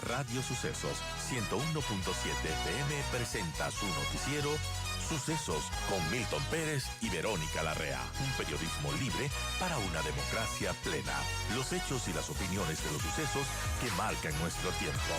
Radio Sucesos 101.7 FM presenta su noticiero Sucesos con Milton Pérez y Verónica Larrea. Un periodismo libre para una democracia plena. Los hechos y las opiniones de los sucesos que marcan nuestro tiempo.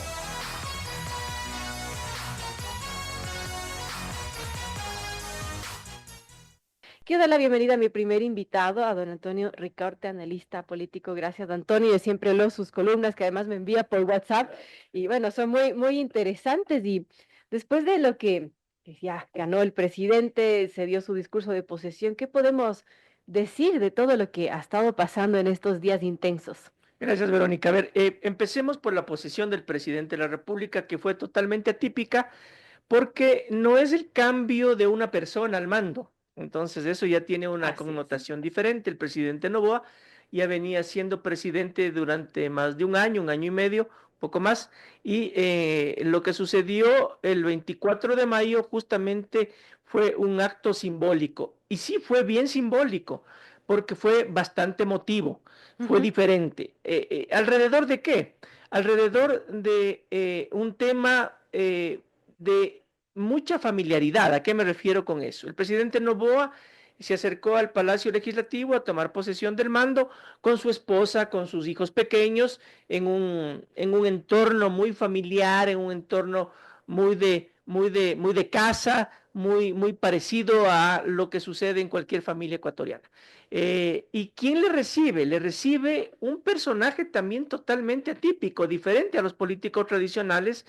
Quiero dar la bienvenida a mi primer invitado, a don Antonio Ricaurte, analista político. Gracias, Antonio. Yo siempre leo sus columnas, que además me envía por WhatsApp. Y bueno, son muy interesantes. Y después de lo que ya ganó el presidente, se dio su discurso de posesión, ¿qué podemos decir de todo lo que ha estado pasando en estos días intensos? Gracias, Verónica. A ver, empecemos por la posesión del presidente de la República, que fue totalmente atípica, porque no es el cambio de una persona al mando. Entonces, eso ya tiene una Así es. connotación diferente. El presidente Noboa ya venía siendo presidente durante más de un año y medio, poco más, y lo que sucedió el 24 de mayo justamente fue un acto simbólico. Y sí, fue bien simbólico, porque fue bastante emotivo, fue diferente. ¿Alrededor de qué? Alrededor de un tema de mucha familiaridad. ¿A qué me refiero con eso? El presidente Noboa se acercó al Palacio Legislativo a tomar posesión del mando con su esposa, con sus hijos pequeños, en un entorno muy familiar, en un entorno muy de casa, muy parecido a lo que sucede en cualquier familia ecuatoriana. ¿Y quién le recibe? Le recibe un personaje también totalmente atípico, diferente a los políticos tradicionales,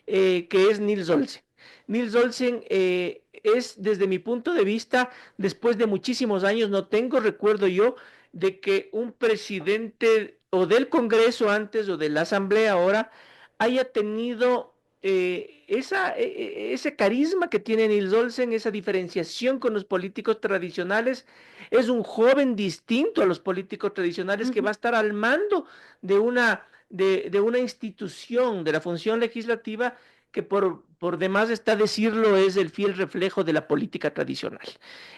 que es Nils Olsen. Nils Olsen es, desde mi punto de vista, después de muchísimos años, no tengo recuerdo yo de que un presidente o del Congreso antes o de la Asamblea ahora haya tenido ese carisma que tiene Nils Olsen, esa diferenciación con los políticos tradicionales. Es un joven distinto a los políticos tradicionales que va a estar al mando de una institución, de la función legislativa, que por demás está decirlo, es el fiel reflejo de la política tradicional.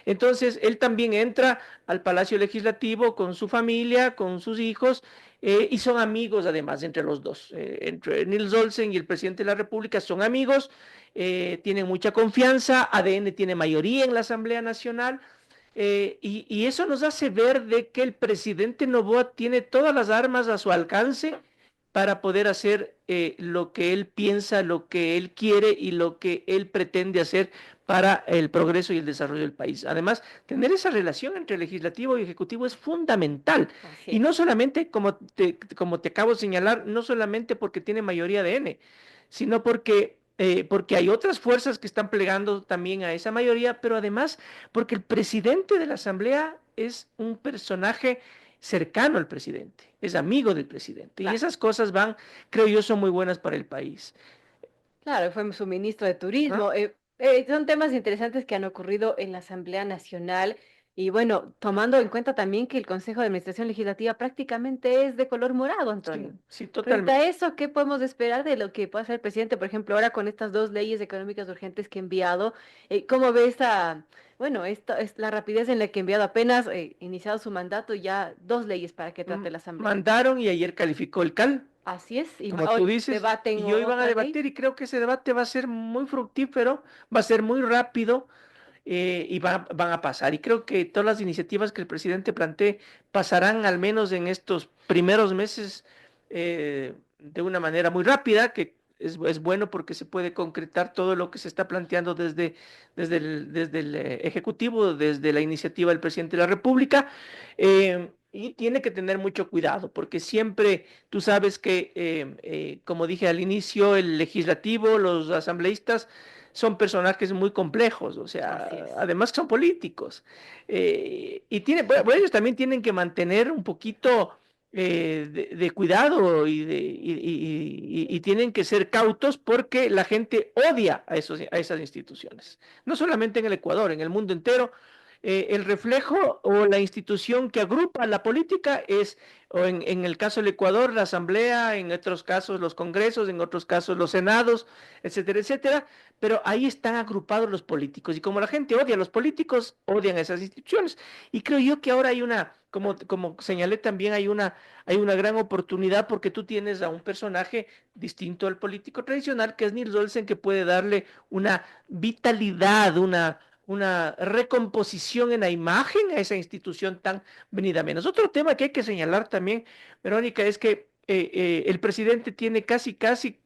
Entonces, él también entra al Palacio Legislativo con su familia, con sus hijos, y son amigos además entre los dos. Entre Nils Olsen y el presidente de la República son amigos, tienen mucha confianza, ADN tiene mayoría en la Asamblea Nacional, y eso nos hace ver de que el presidente Noboa tiene todas las armas a su alcance para poder hacer lo que él piensa, lo que él quiere y lo que él pretende hacer para el progreso y el desarrollo del país. Además, tener esa relación entre legislativo y ejecutivo es fundamental. Y no solamente, como te acabo de señalar, no solamente porque tiene mayoría de N, sino porque hay otras fuerzas que están plegando también a esa mayoría, pero además porque el presidente de la Asamblea es un personaje cercano al presidente, es amigo del presidente. Claro. Y esas cosas creo yo, son muy buenas para el país. Claro, fue su ministro de Turismo. Son temas interesantes que han ocurrido en la Asamblea Nacional. Y bueno, tomando en cuenta también que el Consejo de Administración Legislativa prácticamente es de color morado, Antonio. Sí, Frente totalmente. a eso, ¿qué podemos esperar de lo que pueda hacer el presidente, por ejemplo, ahora con estas dos leyes económicas urgentes que ha enviado? ¿Cómo ve esto es la rapidez en la que ha enviado apenas iniciado su mandato, ya dos leyes para que trate la Asamblea? Mandaron y ayer calificó el CAL. Así es, y como tú hoy dices, debaten y hoy van a otra ley. debatir y creo que ese debate va a ser muy fructífero, va a ser muy rápido, y van a pasar. Y creo que todas las iniciativas que el presidente plantee pasarán al menos en estos primeros meses, de una manera muy rápida, que es bueno porque se puede concretar todo lo que se está planteando desde el Ejecutivo, desde la iniciativa del presidente de la República. Y tiene que tener mucho cuidado, porque siempre tú sabes que, como dije al inicio, el legislativo, los asambleístas, son personajes muy complejos, o sea, además que son políticos. Bueno, ellos también tienen que mantener un poquito de cuidado y tienen que ser cautos porque la gente odia a esas instituciones. No solamente en el Ecuador, en el mundo entero. El reflejo o la institución que agrupa la política es, o en el caso del Ecuador, la Asamblea, en otros casos los congresos, en otros casos los senados, etcétera, etcétera, pero ahí están agrupados los políticos, y como la gente odia a los políticos, odian a esas instituciones, y creo yo que ahora hay como señalé también hay una gran oportunidad porque tú tienes a un personaje distinto al político tradicional, que es Nils Olsen, que puede darle una vitalidad, una recomposición en la imagen a esa institución tan venida menos. Otro tema que hay que señalar también, Verónica, es que el presidente tiene casi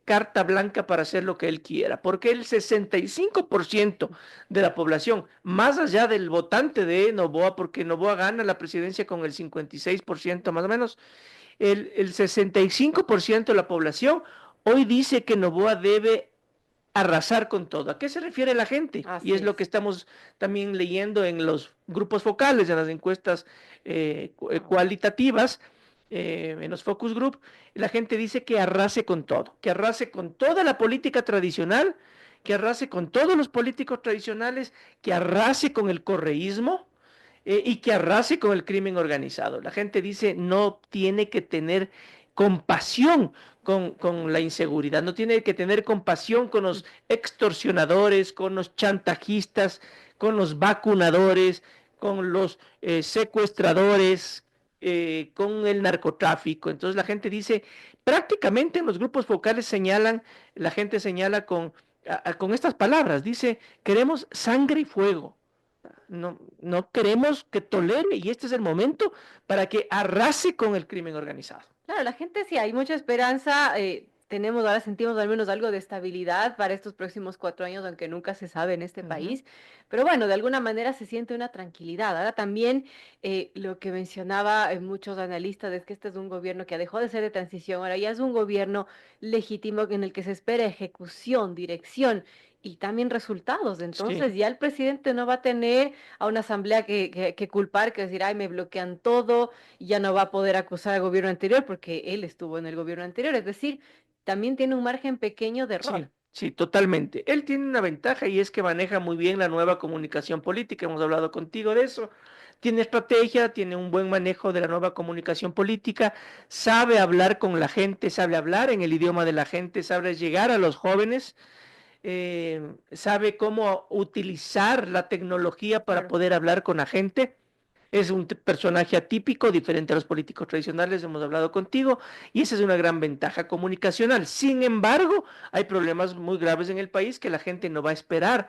carta blanca para hacer lo que él quiera, porque el 65% de la población, más allá del votante de Noboa, porque Noboa gana la presidencia con el 56% más o menos, el 65% de la población hoy dice que Noboa debe arrasar con todo. ¿A qué se refiere la gente? Y Así es lo que es. estamos también leyendo en los grupos focales, en las encuestas cualitativas, en los focus group. La gente dice que arrase con todo, que arrase con toda la política tradicional, que arrase con todos los políticos tradicionales, que arrase con el correísmo y que arrase con el crimen organizado. La gente dice no tiene que tener compasión con la inseguridad, no tiene que tener compasión con los extorsionadores, con los chantajistas, con los vacunadores, con los secuestradores, con el narcotráfico. Entonces la gente dice, prácticamente en los grupos focales señalan, la gente señala con estas palabras, dice, queremos sangre y fuego. No queremos que tolere y este es el momento para que arrase con el crimen organizado. Claro, la gente sí, hay mucha esperanza. Tenemos, ahora sentimos al menos algo de estabilidad para estos próximos 4 años, aunque nunca se sabe en este país. Pero bueno, de alguna manera se siente una tranquilidad. Ahora también lo que mencionaba muchos analistas es que este es un gobierno que dejó de ser de transición, ahora ya es un gobierno legítimo en el que se espera ejecución, dirección y también resultados. Sí, Entonces ya el presidente no va a tener a una asamblea que culpar, que decir, ay, me bloquean todo y ya no va a poder acusar al gobierno anterior porque él estuvo en el gobierno anterior. Es decir, también tiene un margen pequeño de sí, error. sí, totalmente. Él tiene una ventaja y es que maneja muy bien la nueva comunicación política. Hemos hablado contigo de eso. Tiene estrategia, tiene un buen manejo de la nueva comunicación política, sabe hablar con la gente, sabe hablar en el idioma de la gente, sabe llegar a los jóvenes, sabe cómo utilizar la tecnología para Claro. poder hablar con la gente. Es un personaje atípico, diferente a los políticos tradicionales, hemos hablado contigo, y esa es una gran ventaja comunicacional. Sin embargo, hay problemas muy graves en el país que la gente no va a esperar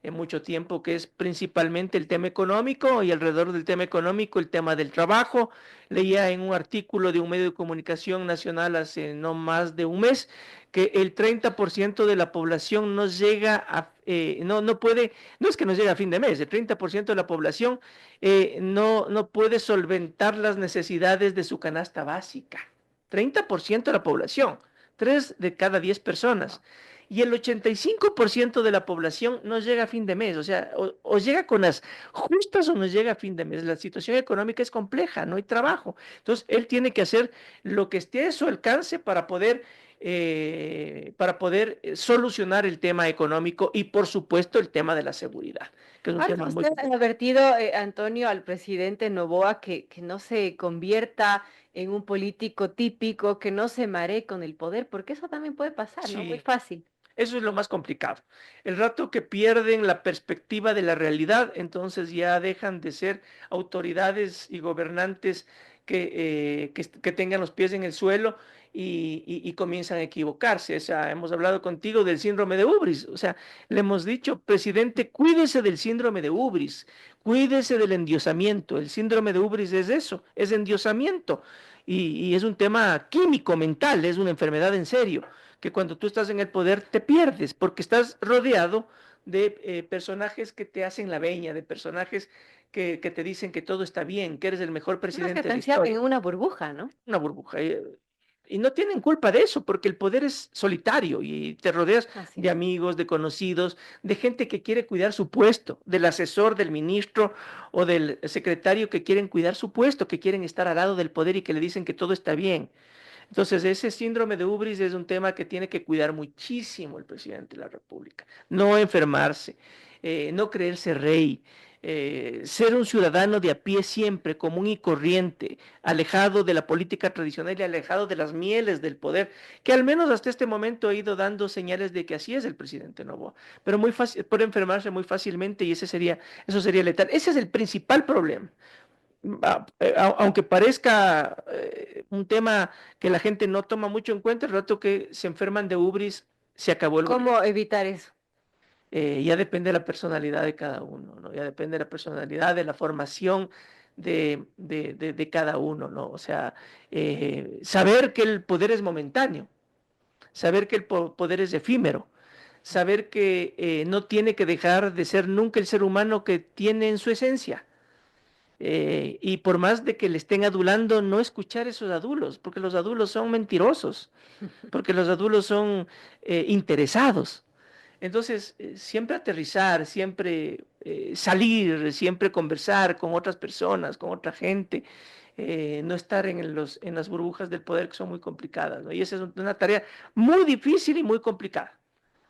en mucho tiempo, que es principalmente el tema económico y alrededor del tema económico, el tema del trabajo. Leía en un artículo de un medio de comunicación nacional hace no más de un mes que el 30% de la población no llega no puede, no es que no llegue a fin de mes, el 30% de la población no puede solventar las necesidades de su canasta básica. 30% de la población, 3 de cada 10 personas. Y el 85% de la población no llega a fin de mes, o sea, o llega con las justas o no llega a fin de mes. La situación económica es compleja, no hay trabajo. Entonces, él tiene que hacer lo que esté a su alcance para poder solucionar el tema económico y, por supuesto, el tema de la seguridad, que es un Ahora, tema muy usted ha complejo. advertido, Antonio, al presidente Noboa que no se convierta en un político típico, que no se maree con el poder, porque eso también puede pasar, ¿no? Muy Sí, fácil. eso es lo más complicado. El rato que pierden la perspectiva de la realidad, entonces ya dejan de ser autoridades y gobernantes que tengan los pies en el suelo y comienzan a equivocarse. O sea, hemos hablado contigo del síndrome de Ubris. O sea, le hemos dicho, presidente, cuídese del síndrome de Ubris, cuídese del endiosamiento. El síndrome de Ubris es eso, es endiosamiento. Y es un tema químico, mental, es una enfermedad en serio que cuando tú estás en el poder te pierdes porque estás rodeado de personajes que te hacen la veña, de personajes que te dicen que todo está bien, que eres el mejor No, es que presidente de te la encierran en historia. una burbuja, ¿no? Una burbuja. Y no tienen culpa de eso, porque el poder es solitario y te rodeas Así de es. amigos, de conocidos, de gente que quiere cuidar su puesto, del asesor, del ministro o del secretario que quieren cuidar su puesto, que quieren estar al lado del poder y que le dicen que todo está bien. Entonces, ese síndrome de Ubris es un tema que tiene que cuidar muchísimo el presidente de la República. No enfermarse, no creerse rey, ser un ciudadano de a pie siempre, común y corriente, alejado de la política tradicional y alejado de las mieles del poder, que al menos hasta este momento ha ido dando señales de que así es el presidente Novoa, pero muy fácil, puede enfermarse muy fácilmente y eso sería letal. Ese es el principal problema. aunque parezca un tema que la gente no toma mucho en cuenta, el rato que se enferman de ubris, se acabó el gobierno. ¿Cómo evitar eso? Ya depende de la personalidad de cada uno, ¿no? Ya depende de la personalidad, de la formación de cada uno, ¿no? O sea, saber que el poder es momentáneo, saber que el poder es efímero, saber que no tiene que dejar de ser nunca el ser humano que tiene en su esencia. Y por más de que le estén adulando, no escuchar esos adulos, porque los adulos son mentirosos, porque los adulos son interesados. Entonces, siempre aterrizar, siempre salir, siempre conversar con otras personas, con otra gente, no estar en las burbujas del poder que son muy complicadas, ¿no? Y esa es una tarea muy difícil y muy complicada.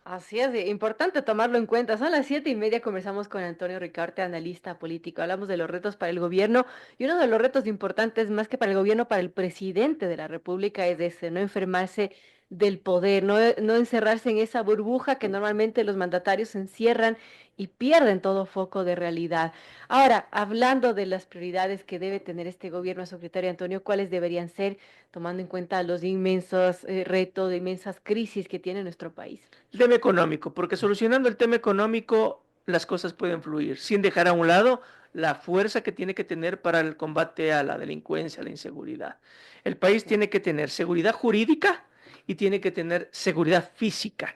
Así es, importante tomarlo en cuenta. Son las 7:30, conversamos con Antonio Ricarte, analista político. Hablamos de los retos para el gobierno y uno de los retos importantes, más que para el gobierno, para el presidente de la República, es ese, no enfermarse del poder, no encerrarse en esa burbuja que normalmente los mandatarios se encierran y pierden todo foco de realidad. Ahora, hablando de las prioridades que debe tener este gobierno, su criterio, Antonio, ¿cuáles deberían ser, tomando en cuenta los inmensos retos, de inmensas crisis que tiene nuestro país? El tema económico, porque solucionando el tema económico, las cosas pueden fluir, sin dejar a un lado la fuerza que tiene que tener para el combate a la delincuencia, a la inseguridad. El país tiene que tener seguridad jurídica y tiene que tener seguridad física.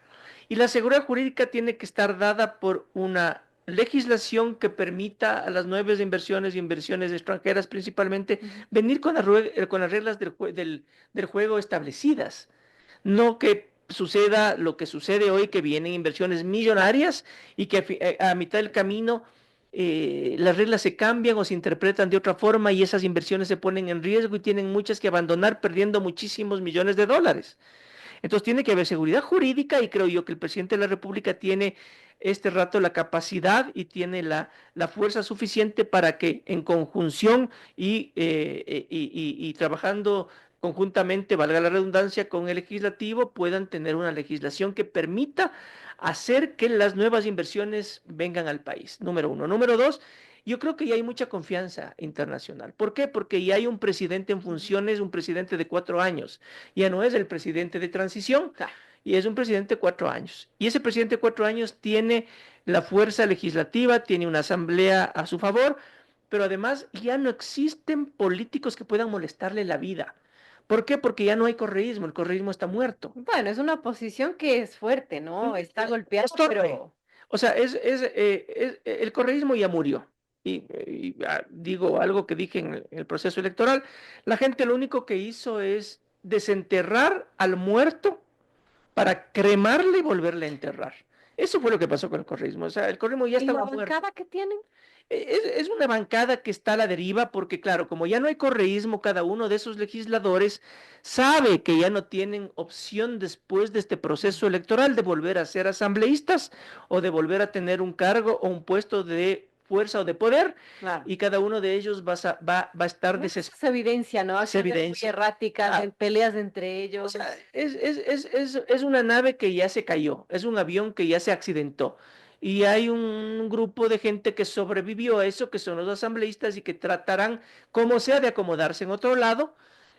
Y la seguridad jurídica tiene que estar dada por una legislación que permita a las nuevas inversiones y inversiones extranjeras principalmente venir con las reglas del juego establecidas. No que suceda lo que sucede hoy, que vienen inversiones millonarias y que a mitad del camino las reglas se cambian o se interpretan de otra forma y esas inversiones se ponen en riesgo y tienen muchas que abandonar perdiendo muchísimos millones de dólares. Entonces tiene que haber seguridad jurídica y creo yo que el presidente de la República tiene este rato la capacidad y tiene la fuerza suficiente para que en conjunción y trabajando conjuntamente, valga la redundancia, con el legislativo, puedan tener una legislación que permita hacer que las nuevas inversiones vengan al país. Número uno. Número dos, yo creo que ya hay mucha confianza internacional. ¿Por qué? Porque ya hay un presidente en funciones, un presidente de 4 años. Ya no es el presidente de transición, y es un presidente de 4 años. Y ese presidente de 4 años tiene la fuerza legislativa, tiene una asamblea a su favor, pero además ya no existen políticos que puedan molestarle la vida. ¿Por qué? Porque ya no hay correísmo, el correísmo está muerto. Bueno, es una oposición que es fuerte, ¿no? Está golpeada, Es torpe. pero O sea, el correísmo ya murió. Digo algo que dije en el proceso electoral, la gente lo único que hizo es desenterrar al muerto para cremarle y volverle a enterrar. Eso fue lo que pasó con el correísmo. O sea, el correísmo ya ¿y la estaba muerto. bancada que tienen? Es una bancada que está a la deriva porque, claro, como ya no hay correísmo, cada uno de esos legisladores sabe que ya no tienen opción después de este proceso electoral de volver a ser asambleístas o de volver a tener un cargo o un puesto de fuerza o de poder, Claro. y cada uno de ellos va a estar desesperado. Se evidencia, ¿no? Se Acciones muy evidencia. erráticas, en peleas entre ellos. O sea, es una nave que ya se cayó, es un avión que ya se accidentó. Y hay un grupo de gente que sobrevivió a eso, que son los asambleístas y que tratarán, como sea, de acomodarse en otro lado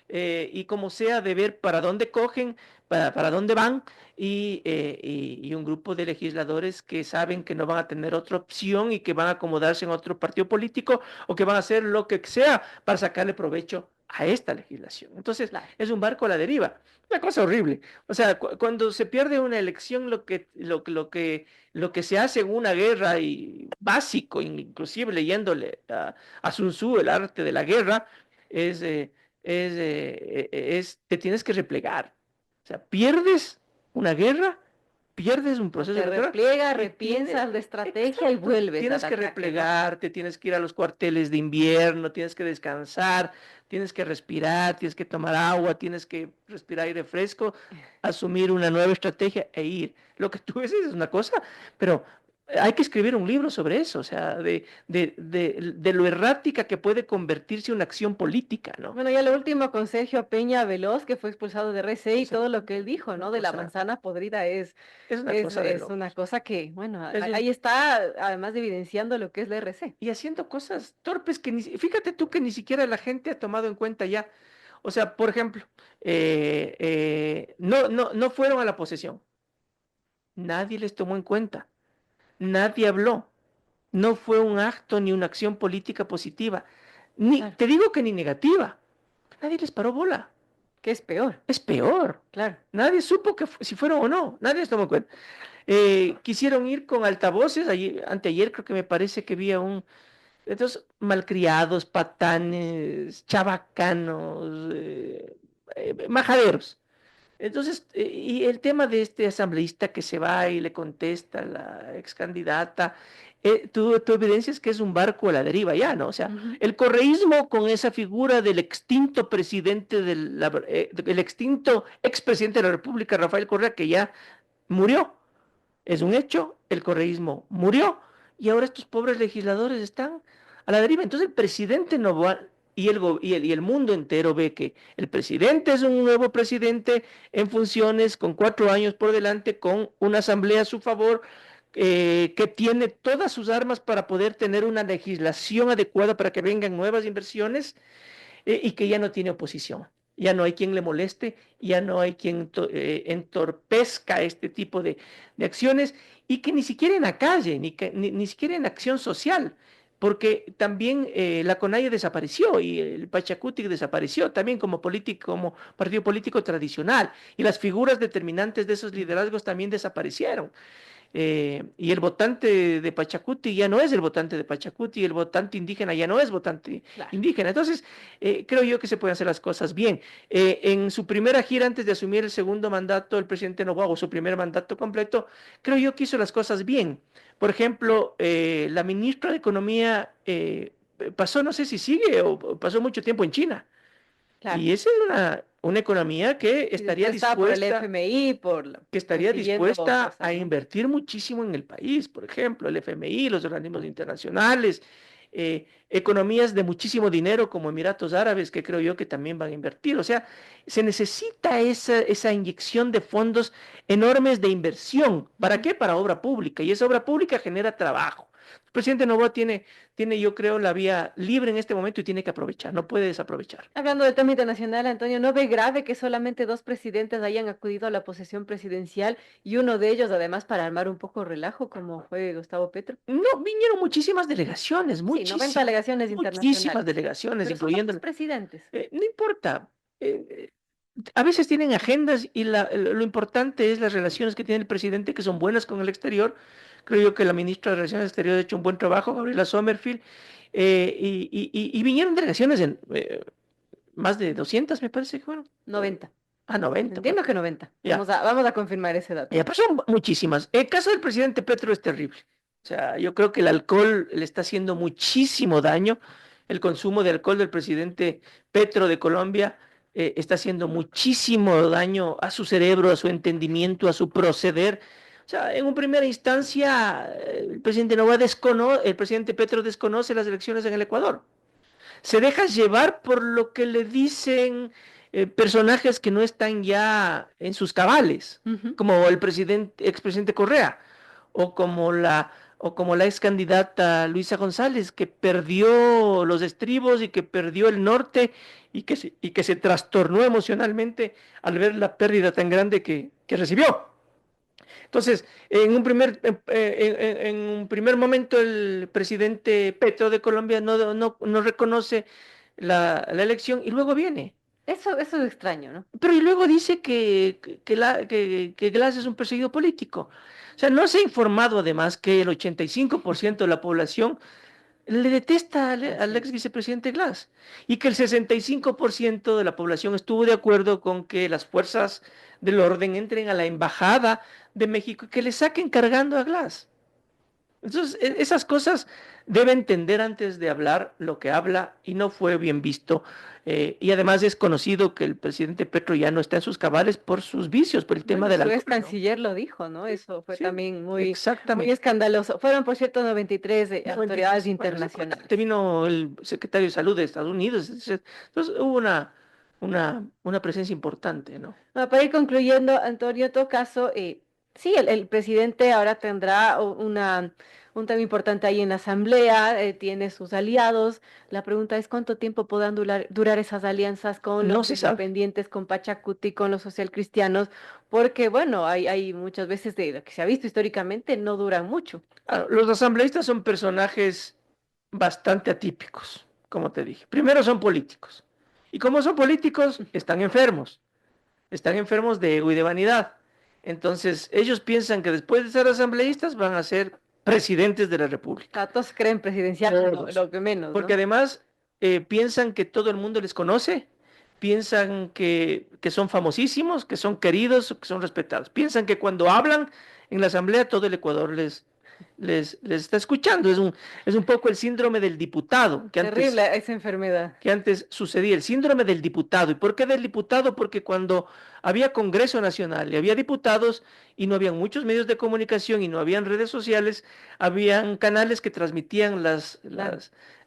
y como sea, de ver para dónde cogen, para dónde van, y un grupo de legisladores que saben que no van a tener otra opción y que van a acomodarse en otro partido político o que van a hacer lo que sea para sacarle provecho a esta legislación. Entonces, Claro. es un barco a la deriva. Una cosa horrible. O sea, cuando se pierde una elección, lo que se hace en una guerra, y básico, inclusive leyéndole a Sun Tzu, el arte de la guerra, es, te tienes que replegar. O sea, pierdes una guerra, pierdes un proceso Te electoral. repliegas, y repiensas la estrategia y Exacto. vuelves Tienes al que ataque, ¿no? replegarte, tienes que ir a los cuarteles de invierno, tienes que descansar, tienes que respirar, tienes que tomar agua, tienes que respirar aire fresco, asumir una nueva estrategia e ir. Lo que tú dices es una cosa, pero hay que escribir un libro sobre eso, o sea, de lo errática que puede convertirse una acción política, ¿no? Bueno, ya lo último con Sergio Peña Veloz, que fue expulsado de RC y O sea, todo lo que él dijo, una ¿no? De la cosa, manzana podrida es una cosa de es una locos. cosa que, bueno, Eso es, ahí está, además de evidenciando lo que es la RC. y haciendo cosas torpes que fíjate tú que ni siquiera la gente ha tomado en cuenta ya. O sea, por ejemplo, no fueron a la posesión. Nadie les tomó en cuenta. Nadie habló. No fue un acto ni una acción política positiva. Claro, Te digo que ni negativa. Nadie les paró bola. que es peor, Es peor. claro. Nadie supo que si fueron o no. Nadie les tomó en cuenta. Quisieron ir con altavoces. Anteayer creo que me parece que había estos malcriados, patanes, chabacanos, majaderos. Entonces, y el tema de este asambleísta que se va y le contesta a la ex candidata, tú evidencias que es un barco a la deriva ya, ¿no? O sea, Ujú. el correísmo con esa figura del extinto presidente, del extinto expresidente de la República, Rafael Correa, que ya murió, es un hecho, el correísmo murió, y ahora estos pobres legisladores están a la deriva. Entonces el presidente no va, y el mundo entero ve que el presidente es un nuevo presidente en funciones, con 4 años por delante, con una asamblea a su favor, que tiene todas sus armas para poder tener una legislación adecuada para que vengan nuevas inversiones, y que ya no tiene oposición. Ya no hay quien le moleste, ya no hay quien entorpezca este tipo de acciones, y que ni siquiera en la calle, ni siquiera en acción social, porque también la CONAIE desapareció y el Pachacutic desapareció también como partido político tradicional, y las figuras determinantes de esos liderazgos también desaparecieron. Y el votante de Pachacuti ya no es el votante de Pachacuti, el votante indígena ya no es votante Claro. indígena. Entonces, creo yo que se pueden hacer las cosas bien. En su primera gira, antes de asumir el segundo mandato, el presidente Noboa, o su primer mandato completo, creo yo que hizo las cosas bien. Por ejemplo, la ministra de Economía pasó, no sé si sigue o pasó mucho tiempo en China. Claro. Y esa es una economía que Y después estaba por el FMI, que estaría consiguiendo dispuesta cosas, a ¿no? invertir muchísimo en el país, por ejemplo, el FMI, los organismos internacionales, economías de muchísimo dinero como Emiratos Árabes, que creo yo que también van a invertir. O sea, se necesita esa inyección de fondos enormes de inversión. ¿Para qué? Para obra pública. Y esa obra pública genera trabajo. El presidente Noboa tiene, yo creo, la vía libre en este momento y tiene que aprovechar, no puede desaprovechar. Hablando del tema internacional, Antonio, ¿no ve grave que solamente dos presidentes hayan acudido a la posesión presidencial y uno de ellos, además, para armar un poco relajo, como fue Gustavo Petro? No, vinieron muchísimas delegaciones, Sí, 90 delegaciones muchísimas internacionales, delegaciones, pero son dos incluyendo. presidentes. No importa. A veces tienen agendas y lo importante es las relaciones que tiene el presidente, que son buenas con el exterior. Creo yo que la ministra de Relaciones Exteriores ha hecho un buen trabajo, Gabriela Sommerfield, y vinieron delegaciones más de 200, me parece que fueron. 90. 90. Entiendo que 90. Ya. Vamos a confirmar ese dato. Ya pasó muchísimas. El caso del presidente Petro es terrible. O sea, yo creo que el alcohol le está haciendo muchísimo daño. El consumo de alcohol del presidente Petro de Colombia está haciendo muchísimo daño a su cerebro, a su entendimiento, a su proceder. O sea, en una primera instancia, el presidente Petro desconoce las elecciones en el Ecuador. Se deja llevar por lo que le dicen personajes que no están ya en sus cabales, Ujú. como el expresidente Correa, o como la ex candidata Luisa González, que perdió los estribos y que perdió el norte, y que se trastornó emocionalmente al ver la pérdida tan grande que recibió. Entonces, en un primer momento, el presidente Petro de Colombia no reconoce la elección, y luego viene. Eso es extraño, ¿no? Pero y luego dice que Glass es un perseguido político. O sea, no se ha informado además que el 85% de la población le detesta al ex vicepresidente Glass, y que el 65% de la población estuvo de acuerdo con que las fuerzas del orden entren a la embajada de México y que le saquen cargando a Glass. Entonces, esas cosas debe entender antes de hablar lo que habla y no fue bien visto. Y además es conocido que el presidente Petro ya no está en sus cabales por sus vicios, por el tema Bueno, del su ex alcohol, ¿no? canciller lo dijo, ¿no? Sí, Eso fue sí, también muy exactamente. escandaloso. Fueron, por cierto, 93 autoridades 93. Bueno, es importante. internacionales. Vino el secretario de Salud de Estados Unidos. Entonces hubo una presencia importante, ¿no? Bueno, para ir concluyendo, Antonio, en todo caso, sí, el presidente ahora tendrá un tema importante ahí en la Asamblea, tiene sus aliados. La pregunta es cuánto tiempo podrán durar esas alianzas con No los se sabe. independientes, con Pachacuti, con los socialcristianos, porque bueno, hay muchas veces de lo que se ha visto históricamente, no duran mucho. Los asambleístas son personajes bastante atípicos, como te dije. Primero son políticos. Y como son políticos, están enfermos. Están enfermos de ego y de vanidad. Entonces, ellos piensan que después de ser asambleístas van a ser presidentes de la República. Todos creen presidencial, Todos. lo que menos, Porque ¿no? además piensan que todo el mundo les conoce, piensan que son famosísimos, que son queridos, que son respetados. Piensan que cuando hablan en la asamblea todo el Ecuador les está escuchando. Es un poco el síndrome del diputado Terrible esa enfermedad. que antes sucedía, el síndrome del diputado. ¿Y por qué del diputado? Porque cuando había Congreso Nacional y había diputados y no habían muchos medios de comunicación y no habían redes sociales, habían canales que transmitían Claro, las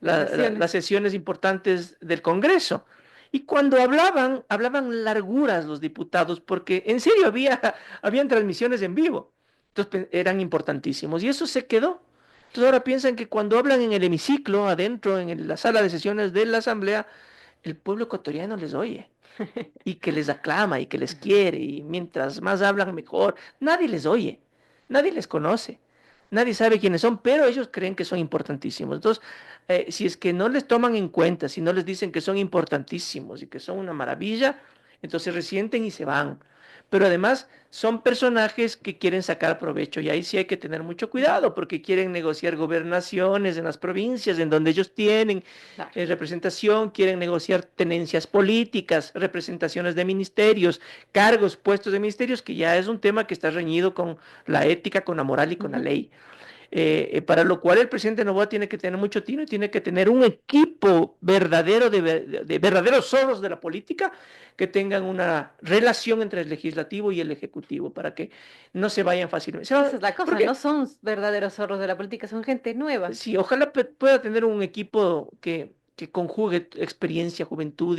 las sesiones. sesiones importantes del Congreso. Y cuando hablaban larguras los diputados, porque en serio habían transmisiones en vivo. Entonces eran importantísimos. Y eso se quedó. Entonces ahora piensan que cuando hablan en el hemiciclo, adentro, en la sala de sesiones de la Asamblea, el pueblo ecuatoriano les oye y que les aclama y que les quiere y mientras más hablan mejor. Nadie les oye, nadie les conoce, nadie sabe quiénes son, pero ellos creen que son importantísimos. Entonces, si es que no les toman en cuenta, si no les dicen que son importantísimos y que son una maravilla, entonces resienten y se van. Pero además son personajes que quieren sacar provecho y ahí sí hay que tener mucho cuidado porque quieren negociar gobernaciones en las provincias en donde ellos tienen Claro. representación, quieren negociar tenencias políticas, representaciones de ministerios, cargos, puestos de ministerios, que ya es un tema que está reñido con la ética, con la moral y con la Ujú. ley. Para lo cual el presidente Noboa tiene que tener mucho tino y tiene que tener un equipo verdadero de verdaderos zorros de la política que tengan una relación entre el legislativo y el ejecutivo para que no se vayan fácilmente. Esa es la cosa, no Porque son verdaderos zorros de la política, son gente nueva. sí, ojalá pueda tener un equipo que conjugue experiencia, juventud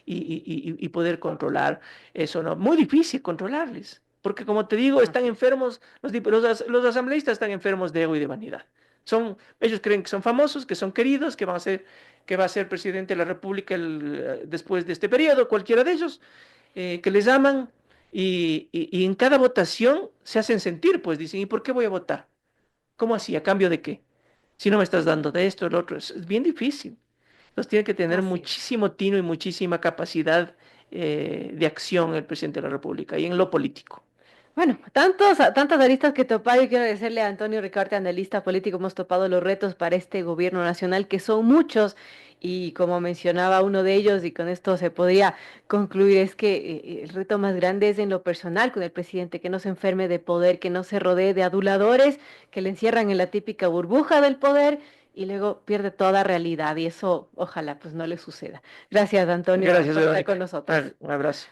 y poder controlar eso, ¿no? Muy difícil controlarles, porque como te digo, están Así es. enfermos, los asambleístas están enfermos de ego y de vanidad. Ellos creen que son famosos, que son queridos, que va a ser presidente de la República después de este periodo, cualquiera de ellos, que les aman y en cada votación se hacen sentir, pues dicen, ¿y por qué voy a votar? ¿Cómo así? ¿A cambio de qué? Si no me estás dando de esto, lo otro, es bien difícil. Entonces tiene que tener Así es. muchísimo tino y muchísima capacidad de acción el presidente de la República y en lo político. Bueno, tantas aristas que topar. Yo quiero agradecerle a Antonio Ricarte, analista político. Hemos topado los retos para este gobierno nacional, que son muchos, y como mencionaba uno de ellos, y con esto se podría concluir, es que el reto más grande es en lo personal con el presidente, que no se enferme de poder, que no se rodee de aduladores, que le encierran en la típica burbuja del poder y luego pierde toda realidad, y eso ojalá pues no le suceda. Gracias, Antonio, Gracias, por estar con Verónica. nosotros. Un abrazo.